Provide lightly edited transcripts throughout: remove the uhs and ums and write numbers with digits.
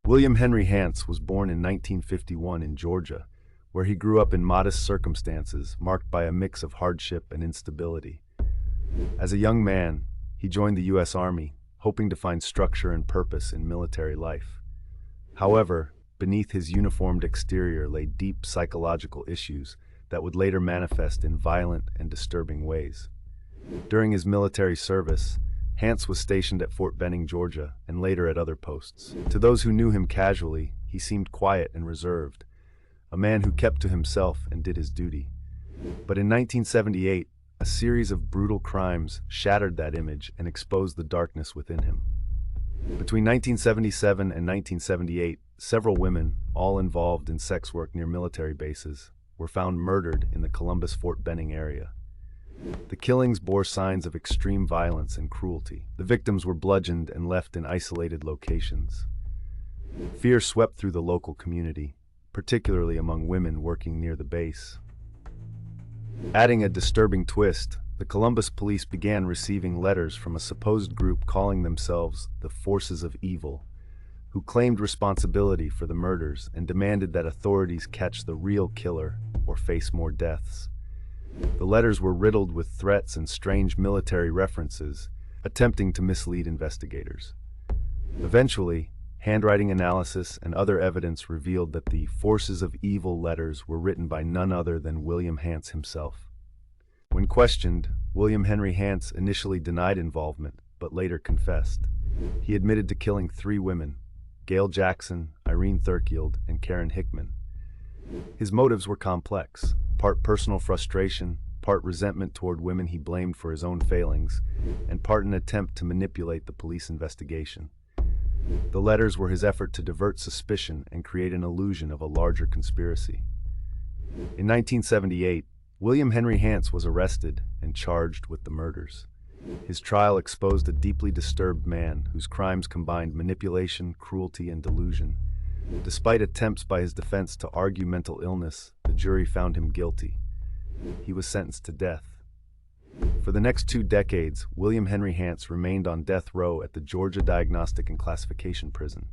William Henry Hance was born in 1951 in Georgia, where he grew up in modest circumstances marked by a mix of hardship and instability. As a young man, he joined the U.S. Army, hoping to find structure and purpose in military life. However, beneath his uniformed exterior lay deep psychological issues that would later manifest in violent and disturbing ways. During his military service, Hance was stationed at Fort Benning, Georgia, and later at other posts. To those who knew him casually, he seemed quiet and reserved, a man who kept to himself and did his duty. But in 1978, a series of brutal crimes shattered that image and exposed the darkness within him. Between 1977 and 1978, several women, all involved in sex work near military bases, were found murdered in the Columbus-Fort Benning area. The killings bore signs of extreme violence and cruelty. The victims were bludgeoned and left in isolated locations. Fear swept through the local community, particularly among women working near the base. Adding a disturbing twist, the Columbus police began receiving letters from a supposed group calling themselves the Forces of Evil, who claimed responsibility for the murders and demanded that authorities catch the real killer or face more deaths. The letters were riddled with threats and strange military references, attempting to mislead investigators. Eventually, handwriting analysis and other evidence revealed that the Forces of Evil letters were written by none other than William Hance himself. When questioned, William Henry Hance initially denied involvement, but later confessed. He admitted to killing 3 women, Gail Jackson, Irene Thurkield, and Karen Hickman. His motives were complex, part personal frustration, part resentment toward women he blamed for his own failings, and part an attempt to manipulate the police investigation. The letters were his effort to divert suspicion and create an illusion of a larger conspiracy. In 1978, William Henry Hance was arrested and charged with the murders. His trial exposed a deeply disturbed man whose crimes combined manipulation, cruelty, and delusion. Despite attempts by his defense to argue mental illness, the jury found him guilty. He was sentenced to death. For the next 2 decades, William Henry Hance remained on death row at the Georgia Diagnostic and Classification Prison.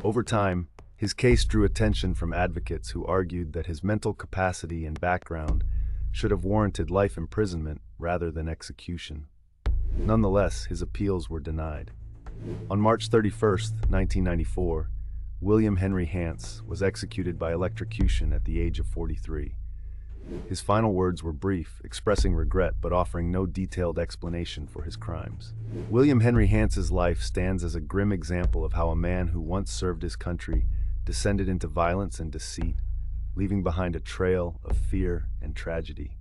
Over time, his case drew attention from advocates who argued that his mental capacity and background should have warranted life imprisonment rather than execution. Nonetheless, his appeals were denied. On March 31, 1994, William Henry Hance was executed by electrocution at the age of 43. His final words were brief, expressing regret but offering no detailed explanation for his crimes. William Henry Hance's life stands as a grim example of how a man who once served his country descended into violence and deceit, leaving behind a trail of fear and tragedy.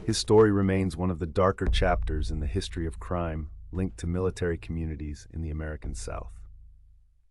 His story remains one of the darker chapters in the history of crime linked to military communities in the American South.